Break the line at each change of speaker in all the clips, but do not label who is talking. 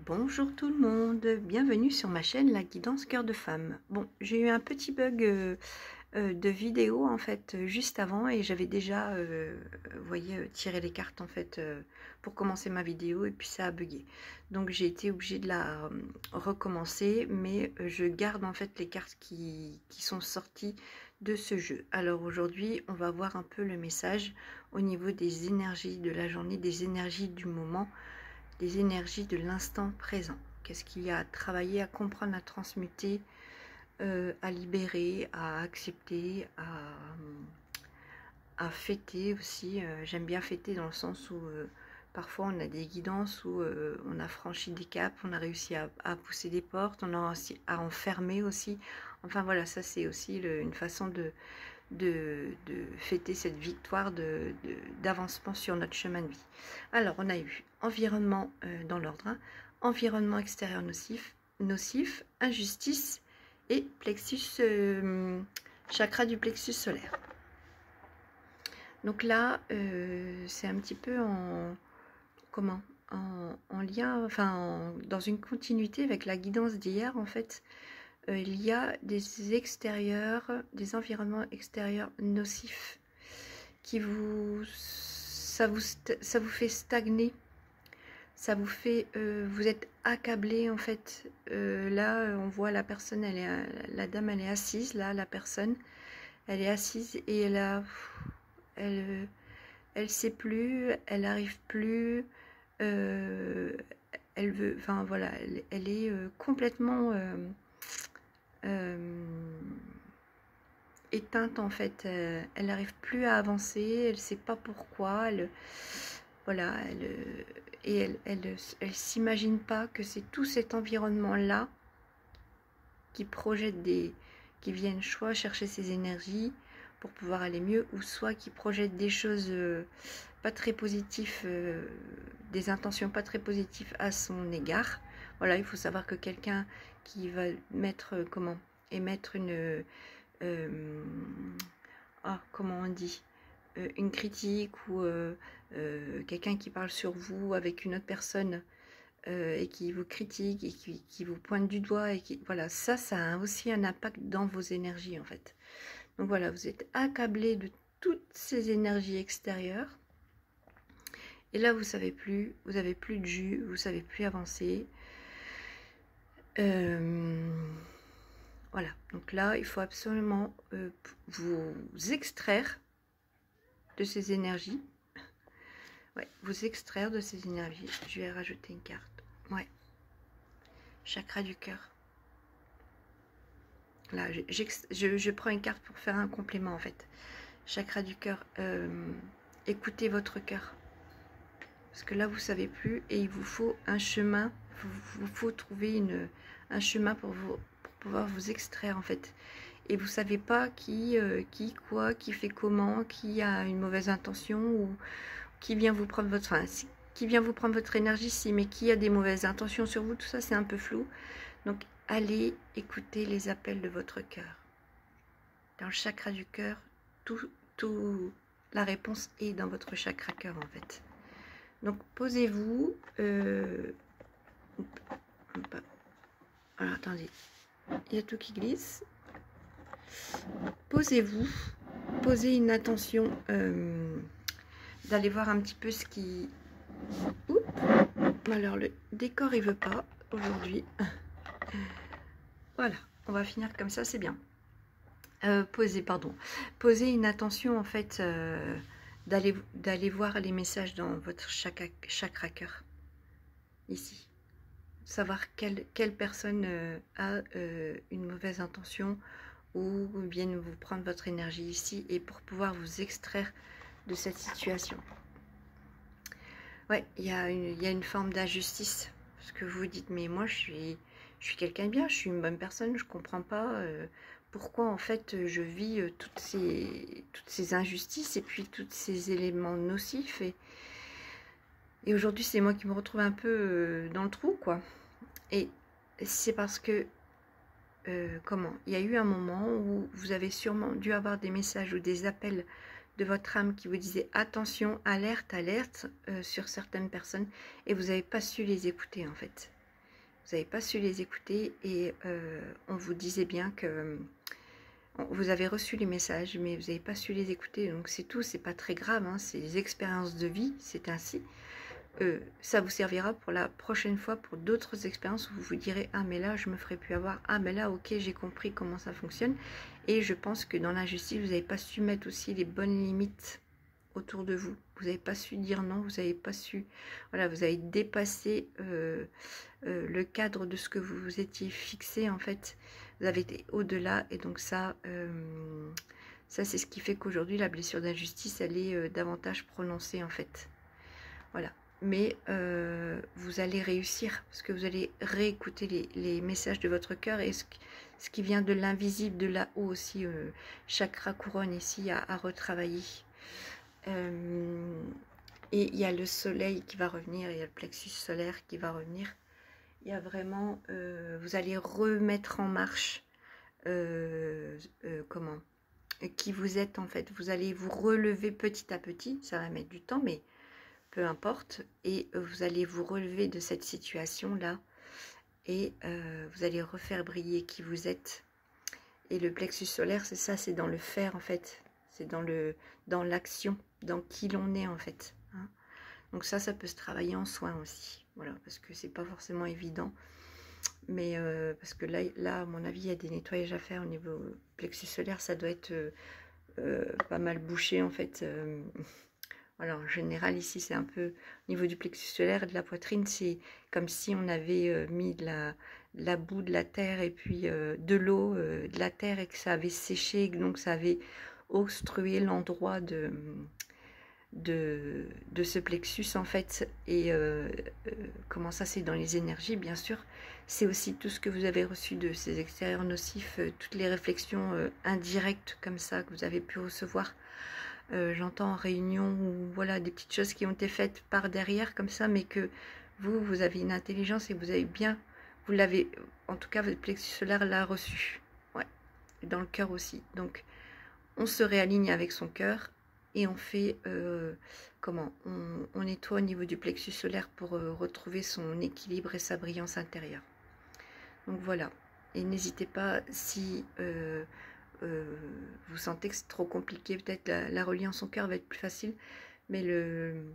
Bonjour tout le monde, bienvenue sur ma chaîne La Guidance Cœur de Femme. Bon, j'ai eu un petit bug de vidéo en fait juste avant et j'avais déjà, vous voyez, tiré les cartes en fait pour commencer ma vidéo et puis ça a bugué. Donc j'ai été obligée de la recommencer, mais je garde en fait les cartes qui sont sorties de ce jeu. Alors aujourd'hui, on va voir un peu le message au niveau des énergies de la journée, des énergies du moment, des énergies de l'instant présent. Qu'est-ce qu'il y a à travailler, à comprendre, à transmuter, à libérer, à accepter, à fêter aussi. J'aime bien fêter dans le sens où parfois on a des guidances, où on a franchi des caps, on a réussi à pousser des portes, on a réussi à enfermer aussi. Enfin voilà, ça c'est aussi une façon de fêter cette victoire d'avancement sur notre chemin de vie. Alors, on a eu environnement dans l'ordre, hein, environnement extérieur nocif, injustice et plexus, chakra du plexus solaire. Donc là, c'est un petit peu en lien, enfin, dans une continuité avec la guidance d'hier, en fait. Il y a des environnements extérieurs nocifs qui ça vous fait stagner, ça vous fait, vous êtes accablé en fait. Là, on voit la personne, la dame, elle est assise. Là, la personne, elle est assise et elle sait plus, elle n'arrive plus. Elle veut, enfin voilà, elle est complètement éteinte en fait. Elle n'arrive plus à avancer, elle sait pas pourquoi. Voilà, elle s'imagine pas que c'est tout cet environnement là qui projette qui viennent soit chercher ses énergies pour pouvoir aller mieux, ou soit qui projette des choses pas très positives, des intentions pas très positives à son égard. Voilà, il faut savoir que quelqu'un qui va émettre une comment on dit, une critique, ou quelqu'un qui parle sur vous avec une autre personne et qui vous critique et qui vous pointe du doigt, et voilà, ça a aussi un impact dans vos énergies en fait. Donc voilà, vous êtes accablé de toutes ces énergies extérieures et là vous savez plus, vous avez plus de jus, vous savez plus avancer. Voilà, donc là il faut absolument vous extraire de ces énergies. Ouais, vous extraire de ces énergies. Je vais rajouter une carte. Ouais, chakra du cœur. Là, je prends une carte pour faire un complément en fait. Chakra du cœur. Écoutez votre cœur. Parce que là, vous ne savez plus et il vous faut un chemin. Il vous faut trouver un chemin pour pouvoir vous extraire en fait. Et vous ne savez pas qui, quoi, qui fait comment, qui a une mauvaise intention, ou qui vient vous prendre votre... Enfin, qui vient vous prendre votre énergie, si, mais qui a des mauvaises intentions sur vous, tout ça c'est un peu flou. Donc allez écouter les appels de votre cœur. Dans le chakra du cœur, la réponse est dans votre chakra cœur en fait. Donc posez-vous. Alors attendez, il y a tout qui glisse. Posez-vous, posez une attention d'aller voir un petit peu ce qui... Oups. Alors le décor il veut pas aujourd'hui. Voilà, on va finir comme ça, c'est bien. Posez une attention en fait, d'aller voir les messages dans votre chakra cœur, ici. Savoir quelle personne a une mauvaise intention ou viennent vous prendre votre énergie ici, et pour pouvoir vous extraire de cette situation. Ouais, il y a une forme d'injustice, parce que vous vous dites, mais moi je suis quelqu'un de bien, je suis une bonne personne, je comprends pas pourquoi en fait je vis toutes ces injustices et puis tous ces éléments nocifs, et aujourd'hui c'est moi qui me retrouve un peu dans le trou quoi. Et c'est parce que il y a eu un moment où vous avez sûrement dû avoir des messages ou des appels de votre âme qui vous disaient attention, alerte, alerte sur certaines personnes, et vous n'avez pas su les écouter en fait. vous n'avez pas su les écouter et on vous disait bien que vous avez reçu les messages, mais vous n'avez pas su les écouter. Donc c'est tout, c'est pas très grave, hein, c'est des expériences de vie, c'est ainsi. Ça vous servira pour la prochaine fois, pour d'autres expériences où vous vous direz « Ah mais là je me ferai plus avoir, ah mais là ok j'ai compris comment ça fonctionne ». Et je pense que dans l'injustice, vous n'avez pas su mettre aussi les bonnes limites autour de vous. Vous n'avez pas su dire non, vous n'avez pas su... Voilà, vous avez dépassé le cadre de ce que vous vous étiez fixé en fait. Vous avez été au-delà et donc ça c'est ce qui fait qu'aujourd'hui la blessure d'injustice elle est davantage prononcée en fait. Voilà. Mais vous allez réussir parce que vous allez réécouter les messages de votre cœur et ce qui vient de l'invisible, de là-haut aussi, chakra couronne ici à retravailler. Et il y a le soleil qui va revenir, il y a le plexus solaire qui va revenir. Il y a vraiment, vous allez remettre en marche, comment, qui vous êtes en fait. Vous allez vous relever petit à petit, ça va mettre du temps, mais peu importe, et vous allez vous relever de cette situation-là, et vous allez refaire briller qui vous êtes. Et le plexus solaire, c'est ça, c'est dans le faire en fait, c'est dans l'action, dans qui l'on est en fait. Hein. Donc ça peut se travailler en soin aussi, voilà, parce que c'est pas forcément évident, mais parce que là, à mon avis, il y a des nettoyages à faire au niveau plexus solaire, ça doit être pas mal bouché en fait. Alors, en général, ici, c'est un peu au niveau du plexus solaire et de la poitrine, c'est comme si on avait mis de la boue, de la terre et puis de l'eau, de la terre et que ça avait séché, donc ça avait obstrué l'endroit de ce plexus en fait. Et comment ça, c'est dans les énergies, bien sûr. C'est aussi tout ce que vous avez reçu de ces extérieurs nocifs, toutes les réflexions indirectes comme ça que vous avez pu recevoir. J'entends en réunion ou voilà des petites choses qui ont été faites par derrière comme ça, mais que vous avez une intelligence et vous avez bien, vous l'avez, en tout cas votre plexus solaire l'a reçu, ouais, et dans le cœur aussi. Donc on se réaligne avec son cœur et on fait comment, on nettoie au niveau du plexus solaire pour retrouver son équilibre et sa brillance intérieure. Donc voilà, et n'hésitez pas si vous sentez que c'est trop compliqué, peut-être la reliance au cœur va être plus facile, mais le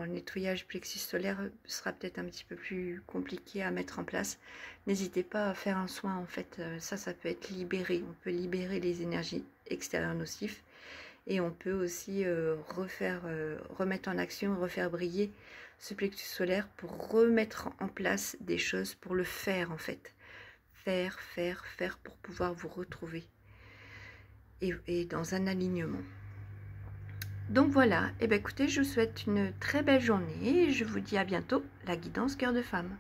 nettoyage plexus solaire sera peut-être un petit peu plus compliqué à mettre en place. N'hésitez pas à faire un soin en fait, ça peut être libéré, on peut libérer les énergies extérieures nocives et on peut aussi remettre en action, refaire briller ce plexus solaire pour remettre en place des choses, pour le faire en fait, faire pour pouvoir vous retrouver. Et dans un alignement. Donc voilà, et bien écoutez, je vous souhaite une très belle journée et je vous dis à bientôt, la guidance cœur de femme.